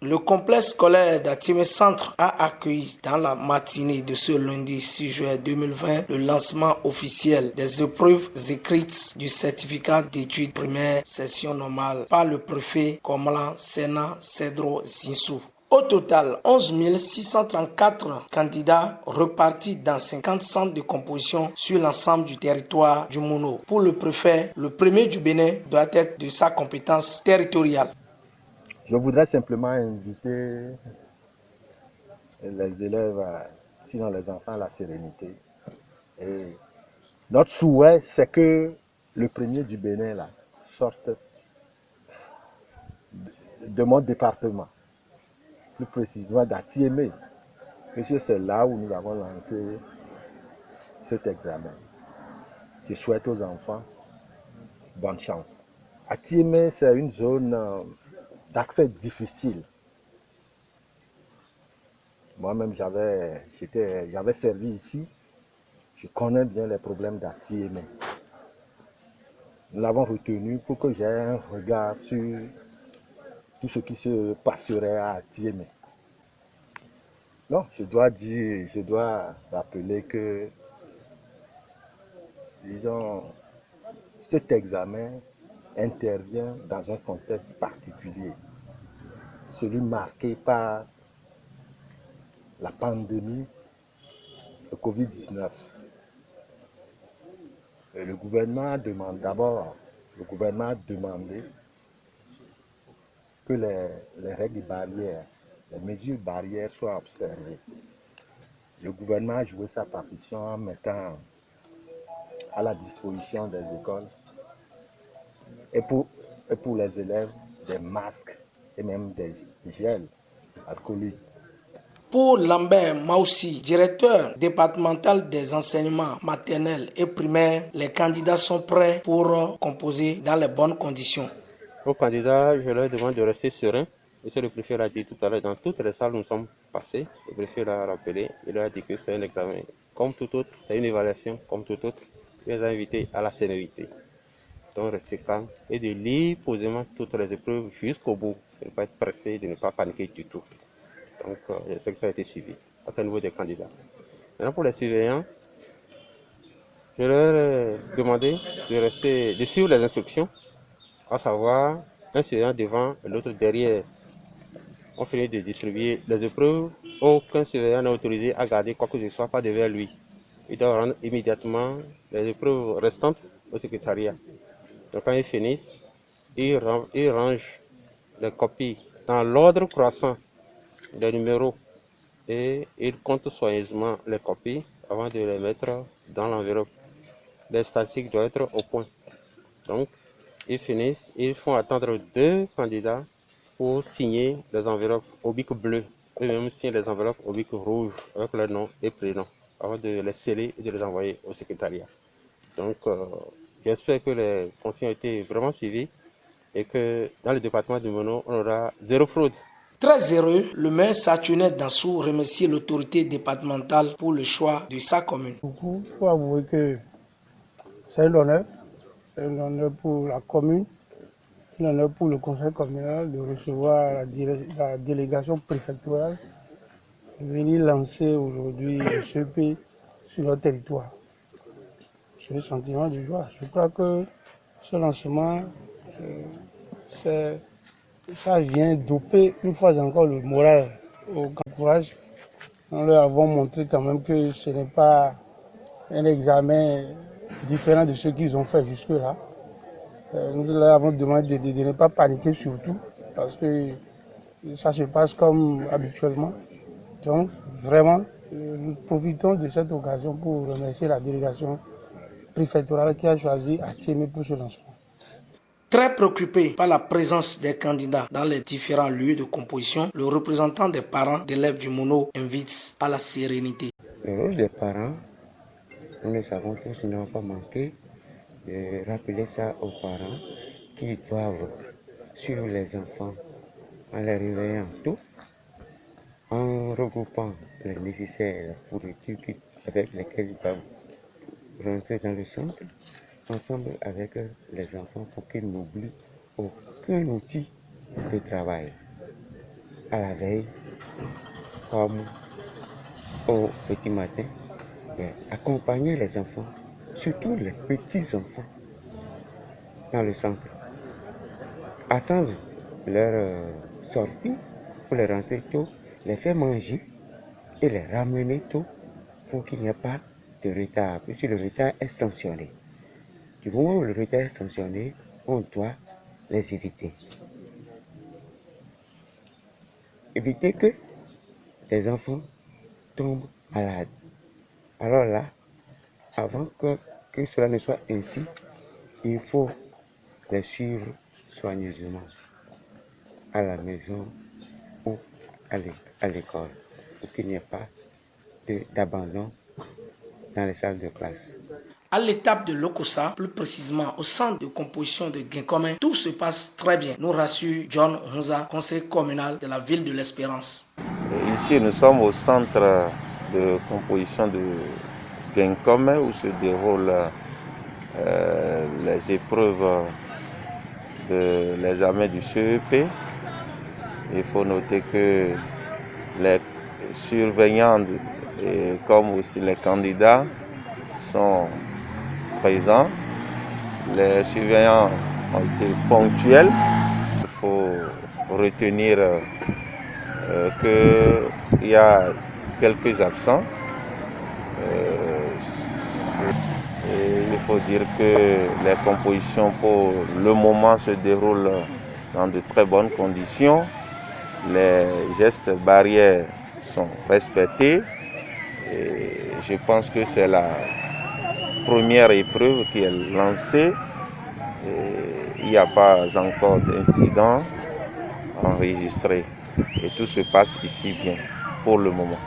Le complexe scolaire d'Atimé Centre a accueilli dans la matinée de ce lundi 6 juillet 2020 le lancement officiel des épreuves écrites du certificat d'études primaires session normale par le préfet Komala Sena Cedro Zinsou. Au total, 11 634 candidats repartis dans 50 centres de composition sur l'ensemble du territoire du Mono. Pour le préfet, le premier du Bénin doit être de sa compétence territoriale. Je voudrais simplement inviter les élèves, sinon les enfants, à la sérénité. Et notre souhait, c'est que le premier du Bénin là, sorte de mon département, plus précisément d'Atiémé, puisque c'est là où nous avons lancé cet examen. Je souhaite aux enfants bonne chance. Atiémé, c'est une zone d'accès difficile. Moi-même, j'avais servi ici. Je connais bien les problèmes d'Atiémé. Nous l'avons retenu pour que j'aie un regard sur tout ce qui se passerait à Atiémé. Non, je dois rappeler que, disons, cet examen intervient dans un contexte particulier, celui marqué par la pandémie de Covid-19. Et le gouvernement a demandé que les règles barrières, les mesures barrières soient observées. Le gouvernement a joué sa partition en mettant à la disposition des écoles et pour les élèves des masques et même des gels alcooliques. Pour Lambert Maussi, directeur départemental des enseignements maternels et primaires, les candidats sont prêts pour composer dans les bonnes conditions. Aux candidats, je leur demande de rester sereins. Monsieur le préfet l'a dit tout à l'heure, dans toutes les salles où nous sommes passés, le préfet l'a rappelé, il leur a dit que c'est un examen comme tout autre, c'est une évaluation comme tout autre. Il les a invités à la sérénité. Donc rester calme et de lire posément toutes les épreuves jusqu'au bout, de ne pas être pressé, de ne pas paniquer du tout. Donc j'espère que ça a été suivi. Ça, c'est au niveau des candidats. Maintenant pour les surveillants, je leur ai demandé de suivre les instructions, à savoir un surveillant devant et l'autre derrière. On finit de distribuer les épreuves. Aucun surveillant n'est autorisé à garder quoi que ce soit pas devant lui. Il doit rendre immédiatement les épreuves restantes au secrétariat. Donc quand ils finissent, ils rangent les copies dans l'ordre croissant des numéros et ils comptent soigneusement les copies avant de les mettre dans l'enveloppe. Les statistiques doivent être au point. Donc, ils finissent, ils font attendre 2 candidats pour signer les enveloppes au bic bleu. Eux-mêmes signent les enveloppes au bic rouge avec leur nom et prénom avant de les sceller et de les envoyer au secrétariat. Donc, j'espère que les consignes ont été vraiment suivies et que dans le département du Mono, on aura 0 fraude. Très heureux, le maire Saturnet Dansou remercie l'autorité départementale pour le choix de sa commune. Il faut avouer que c'est un honneur pour la commune, c'est un honneur pour le conseil communal de recevoir la délégation préfectorale venir lancer aujourd'hui le CP sur notre territoire. C'est le sentiment de joie. Je crois que ce lancement, ça vient doper une fois encore le moral au courage. Nous leur avons montré quand même que ce n'est pas un examen différent de ce qu'ils ont fait jusque-là. Nous leur avons demandé de ne pas paniquer surtout, parce que ça se passe comme habituellement. Donc, vraiment, nous profitons de cette occasion pour remercier la délégation préfectorale qui a choisi Atiémé pour ce lancement. Très préoccupé par la présence des candidats dans les différents lieux de composition, le représentant des parents d'élèves du Mono invite à la sérénité. Le rôle des parents, nous le savons tous, nous n'avons pas manqué de rappeler ça aux parents qui doivent suivre les enfants en les réveillant tôt, en regroupant les nécessaires fournitures avec lesquelles ils doivent rentrer dans le centre, ensemble avec les enfants pour qu'ils n'oublient aucun outil de travail. à la veille, comme au petit matin, accompagner les enfants, surtout les petits-enfants, dans le centre. Attendre leur sortie pour les rentrer tôt, les faire manger et les ramener tôt pour qu'il n'y ait pas de retard, puisque le retard est sanctionné. Du moment où le retard est sanctionné, on doit les éviter. Éviter que les enfants tombent malades. Alors là, avant que cela ne soit ainsi, il faut les suivre soigneusement à la maison ou à l'école pour qu'il n'y ait pas d'abandon dans les salles de classe. À l'étape de l'Okosa, plus précisément au centre de composition de Guinkomé, tout se passe très bien, nous rassure John Hunza, conseiller communal de la ville de l'Espérance. Ici, nous sommes au centre de composition de Guinkomé où se déroulent les épreuves de l'examen du CEP. Il faut noter que les surveillants comme aussi les candidats sont présents. Les surveillants ont été ponctuels. Il faut retenir qu'il y a quelques absents. Et il faut dire que les compositions pour le moment se déroulent dans de très bonnes conditions. Les gestes barrières sont respectés. Et je pense que c'est la première épreuve qui est lancée. Et il n'y a pas encore d'incident enregistré. Et tout se passe ici bien pour le moment.